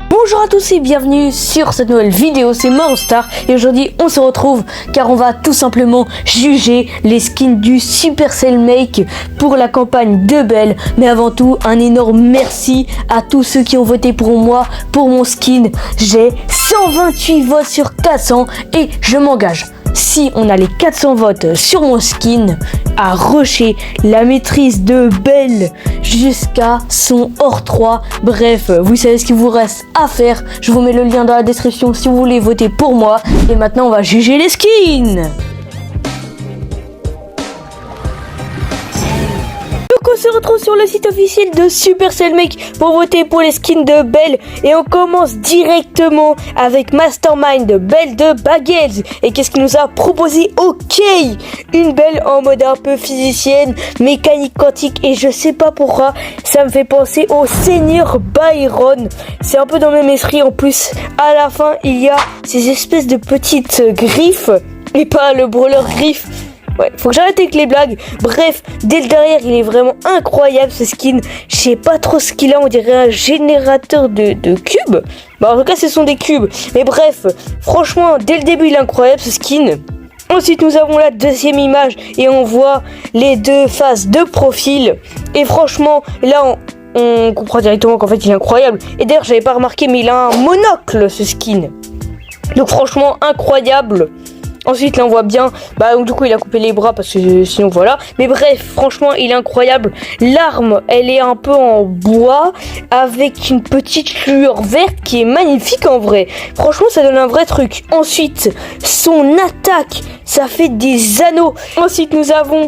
Bonjour à tous et bienvenue sur cette nouvelle vidéo, c'est Morostar et aujourd'hui on se retrouve car on va tout simplement juger les skins du Supercell Make pour la campagne de Belle. Mais avant tout, un énorme merci à tous ceux qui ont voté pour moi, pour mon skin. J'ai 128 votes sur 400 et je m'engage. Si on a les 400 votes sur mon skin, à rusher la maîtrise de Belle jusqu'à son hors 3. Bref, vous savez ce qu'il vous reste à faire. Je vous mets le lien dans la description si vous voulez voter pour moi. Et maintenant, on va juger les skins. On se retrouve sur le site officiel de Supercell Make pour voter pour les skins de Belle et on commence directement avec Mastermind Belle de Baguettes. Et qu'est-ce qu'il nous a proposé? Ok, une Belle en mode un peu physicienne, mécanique quantique et je sais pas pourquoi ça me fait penser au Seigneur Byron. C'est un peu dans le même esprit. En plus à la fin il y a ces espèces de petites griffes et pas le brawler griffe. Ouais, faut que j'arrête avec les blagues. Bref, dès le derrière, il est vraiment incroyable ce skin. Je sais pas trop ce qu'il a, on dirait un générateur de cubes. Bah en tout cas, ce sont des cubes. Mais bref, franchement, dès le début, il est incroyable ce skin. Ensuite, nous avons la deuxième image et on voit les deux faces de profil. Et franchement, là, on comprend directement qu'en fait, il est incroyable. Et d'ailleurs, j'avais pas remarqué, mais il a un monocle ce skin. Donc franchement, incroyable. Ensuite, là, on voit bien, donc du coup, il a coupé les bras parce que sinon, voilà. Mais bref, franchement, il est incroyable. L'arme, elle est un peu en bois avec une petite lueur verte qui est magnifique en vrai. Franchement, ça donne un vrai truc. Ensuite, son attaque, ça fait des anneaux. Ensuite, nous avons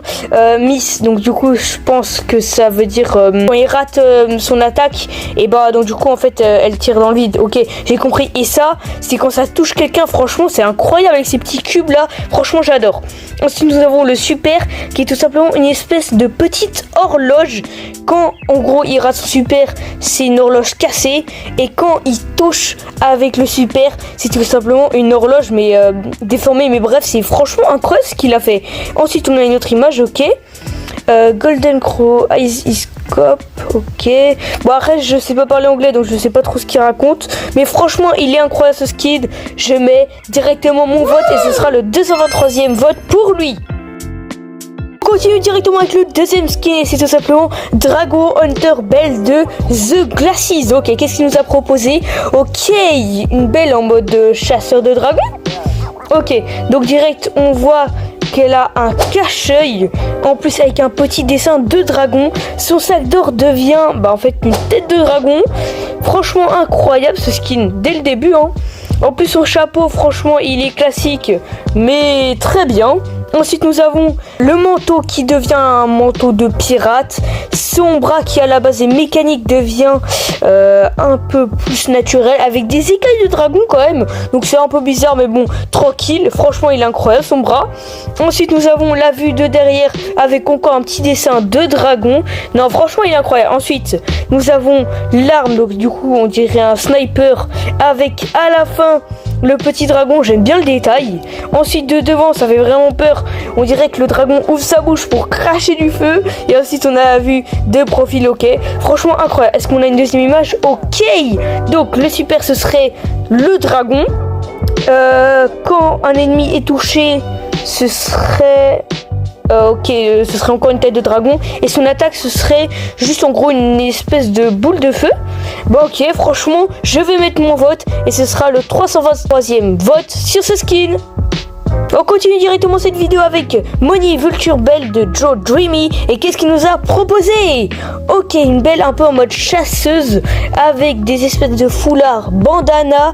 Miss. Donc, du coup, je pense que ça veut dire quand il rate son attaque, et donc du coup, en fait, elle tire dans le vide. Ok, j'ai compris. Et ça, c'est quand ça touche quelqu'un. Franchement, c'est incroyable avec ces petits cubes. Là, franchement, j'adore. Ensuite, nous avons le super qui est tout simplement une espèce de petite horloge. Quand en gros il rate son super, c'est une horloge cassée. Et quand il touche avec le super, c'est tout simplement une horloge mais déformée. Mais bref, c'est franchement incroyable ce qu'il a fait. Ensuite, on a une autre image, ok. Golden Crow, Ice Cop, ok. Bon après je sais pas parler anglais donc je sais pas trop ce qu'il raconte. Mais franchement il est incroyable ce skin. Je mets directement mon vote et ce sera le 223e vote pour lui. On continue directement avec le deuxième skin et c'est tout simplement Dragon Hunter Belle de The Glacis. Ok, qu'est-ce qu'il nous a proposé? Ok, une Belle en mode chasseur de dragons. Ok, donc direct on voit qu'elle a un cache-œil, en plus avec un petit dessin de dragon. Son sac d'or devient en fait une tête de dragon. Franchement incroyable ce skin dès le début hein. En plus son chapeau franchement il est classique mais très bien. Ensuite nous avons le manteau qui devient un manteau de pirate. Son bras qui à la base est mécanique devient un peu plus naturel avec des écailles de dragon quand même. Donc c'est un peu bizarre mais bon, tranquille. Franchement il est incroyable son bras. Ensuite nous avons la vue de derrière avec encore un petit dessin de dragon. Non franchement il est incroyable. Ensuite nous avons l'arme, donc du coup on dirait un sniper avec à la fin le petit dragon, j'aime bien le détail. Ensuite de devant ça fait vraiment peur. On dirait que le dragon ouvre sa bouche pour cracher du feu. Et ensuite on a la vue de profil, ok. Franchement incroyable. Est-ce qu'on a une deuxième image? Ok. Donc le super ce serait le dragon. Quand un ennemi est touché, ce serait... ce serait encore une tête de dragon. Et son attaque ce serait juste en gros une espèce de boule de feu. Ok, franchement je vais mettre mon vote et ce sera le 323e vote sur ce skin. On continue directement cette vidéo avec Money Vulture Belle de Joe Dreamy. Et qu'est-ce qu'il nous a proposé? Ok, une Belle un peu en mode chasseuse avec des espèces de foulards bandana.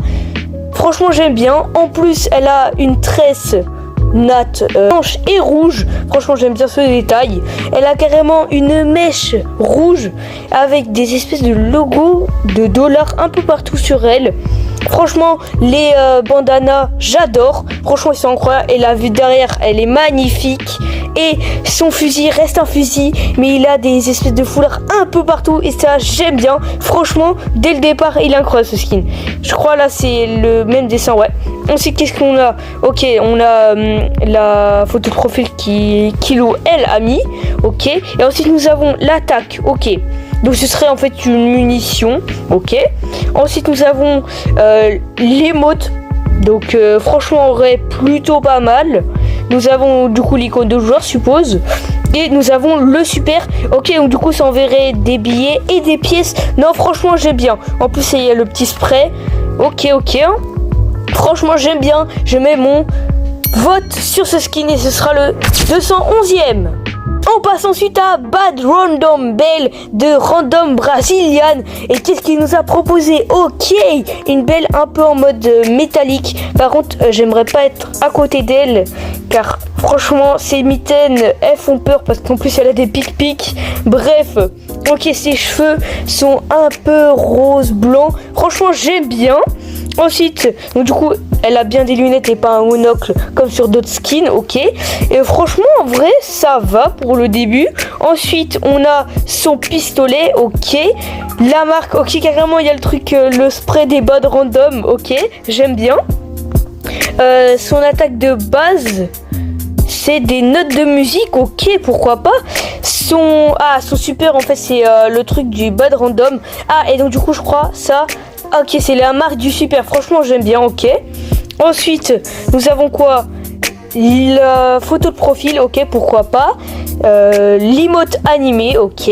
Franchement j'aime bien. En plus elle a une tresse natte blanche et rouge. Franchement j'aime bien ce détail. Elle a carrément une mèche rouge avec des espèces de logos de dollars un peu partout sur elle. Franchement les bandanas j'adore. Franchement ils sont incroyables. Et la vue derrière elle est magnifique. Et son fusil reste un fusil mais il a des espèces de foulards un peu partout. Et ça j'aime bien. Franchement dès le départ il est incroyable ce skin. Je crois là c'est le même dessin, ouais. Ensuite qu'est-ce qu'on a? Ok, on a la photo de profil qui Kilo elle a mis. Ok. Et ensuite nous avons l'attaque. Ok. Donc ce serait en fait une munition. Ok. Ensuite nous avons l'émote. Donc franchement en vrai plutôt pas mal. Nous avons du coup l'icône de joueur suppose. Et nous avons le super. Ok, donc du coup ça enverrait des billets et des pièces. Non franchement j'aime bien. En plus il y a le petit spray. Ok. Franchement j'aime bien. Je mets mon vote sur ce skin et ce sera le 211e. On passe ensuite à Bad Random Belle de Random Brazilian. Et qu'est-ce qu'il nous a proposé? Ok, une belle un peu en mode métallique. Par contre, j'aimerais pas être à côté d'elle. Car franchement, ces mitaines, elles font peur. Parce qu'en plus, elle a des pics-pics. Bref, ok, ses cheveux sont un peu rose-blanc. Franchement, j'aime bien. Ensuite, donc du coup, elle a bien des lunettes et pas un monocle comme sur d'autres skins, ok. Et franchement, en vrai, ça va pour le début. Ensuite, on a son pistolet, ok. La marque, ok, carrément, il y a le truc, le spray des Bad Random, ok. J'aime bien. Son attaque de base, c'est des notes de musique, ok, pourquoi pas. Son super, en fait, c'est le truc du Bad Random. Ah, et donc du coup, je crois, ça... Ok, c'est la marque du super. Franchement, j'aime bien. Ok. Ensuite, nous avons quoi? La photo de profil. Ok, pourquoi pas. L'emote animé. Ok.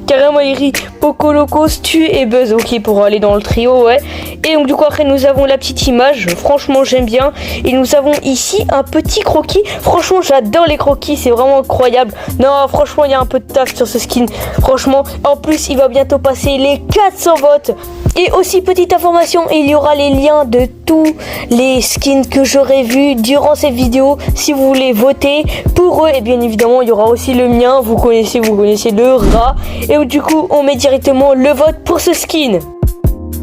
Carrément, il rit. Poco Loco, Stu et Buzz. Ok, pour aller dans le trio, ouais. Et donc, du coup, après, nous avons la petite image. Franchement, j'aime bien. Et nous avons ici un petit croquis. Franchement, j'adore les croquis. C'est vraiment incroyable. Non, franchement, il y a un peu de taf sur ce skin. Franchement, en plus, il va bientôt passer les 400 votes. Et aussi, petite information, il y aura les liens de tous les skins que j'aurai vus durant cette vidéo. Si vous voulez voter pour eux, et bien évidemment, il y aura aussi le mien. Vous connaissez le rat. Et du coup, on met directement le vote pour ce skin.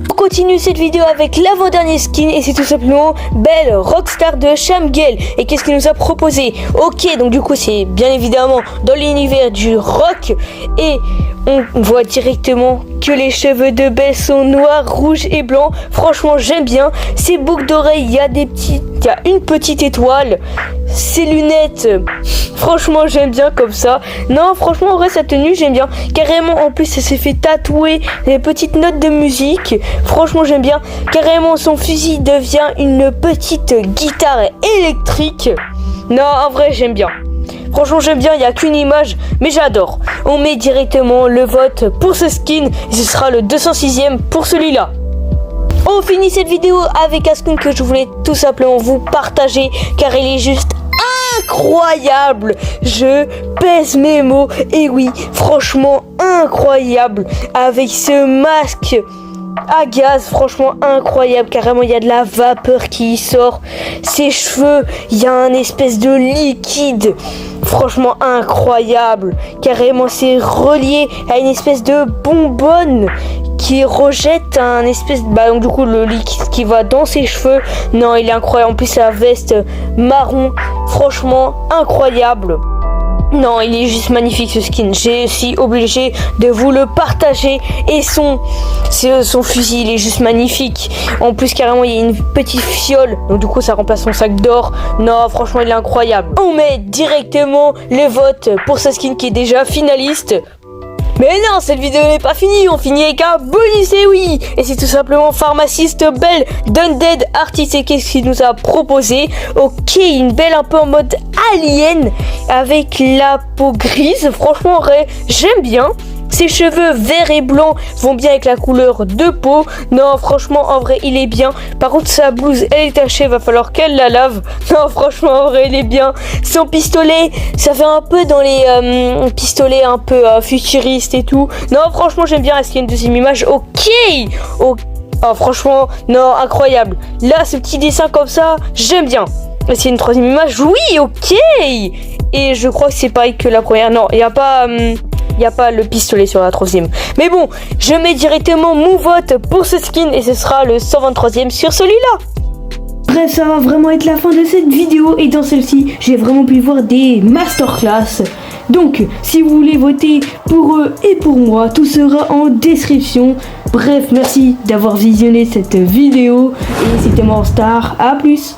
On continue cette vidéo avec l'avant-dernier skin et c'est tout simplement Belle Rockstar de Shamgale. Et qu'est-ce qu'il nous a proposé? Ok, donc du coup c'est bien évidemment dans l'univers du rock et on voit directement que les cheveux de Belle sont noirs, rouges et blancs. Franchement j'aime bien. Ses boucles d'oreilles, il y a une petite étoile. Ses lunettes, franchement j'aime bien comme ça. Non franchement en vrai sa tenue j'aime bien. Carrément en plus elle s'est fait tatouer des petites notes de musique. Franchement j'aime bien. Carrément son fusil devient une petite guitare électrique. Non en vrai j'aime bien. Franchement j'aime bien, il n'y a qu'une image, mais j'adore. On met directement le vote pour ce skin et ce sera le 206e pour celui-là. On finit cette vidéo avec un skin que je voulais tout simplement vous partager car il est juste incroyable. Je pèse mes mots et oui, franchement incroyable avec ce masque à gaz, franchement incroyable. Carrément il y a de la vapeur qui y sort. Ses cheveux, il y a un espèce de liquide. Franchement incroyable. Carrément c'est relié à une espèce de bonbonne qui rejette un espèce donc du coup le liquide qui va dans ses cheveux. Non il est incroyable. En plus sa veste marron, franchement incroyable. Non, il est juste magnifique ce skin. J'ai aussi obligé de vous le partager. Et son fusil, il est juste magnifique. En plus, carrément, il y a une petite fiole. Donc du coup, ça remplace son sac d'or. Non, franchement, il est incroyable. On met directement le vote pour ce skin qui est déjà finaliste. Mais non, cette vidéo n'est pas finie, on finit avec un bonus, et oui. Et c'est tout simplement Pharmaciste Belle d'Undead Artist. Et qu'est-ce qu'il nous a proposé? Ok, une belle un peu en mode alien avec la peau grise. Franchement, en vrai, j'aime bien. Ses cheveux verts et blancs vont bien avec la couleur de peau. Non, franchement, en vrai, il est bien. Par contre, sa blouse, elle est tachée. Va falloir qu'elle la lave. Non, franchement, en vrai, il est bien. Son pistolet, ça fait un peu dans les pistolets un peu futuristes et tout. Non, franchement, j'aime bien. Est-ce qu'il y a une deuxième image? Ok. Oh, franchement, non, incroyable. Là, ce petit dessin comme ça, j'aime bien. Est-ce qu'il y a une troisième image? Oui, ok. Et je crois que c'est pareil que la première. Non, il n'y a pas... il n'y a pas le pistolet sur la troisième. Mais bon, je mets directement mon vote pour ce skin et ce sera le 123e sur celui-là. Bref, ça va vraiment être la fin de cette vidéo. Et dans celle-ci, j'ai vraiment pu voir des masterclass. Donc, si vous voulez voter pour eux et pour moi, tout sera en description. Bref, merci d'avoir visionné cette vidéo. Et c'était Monster. À plus.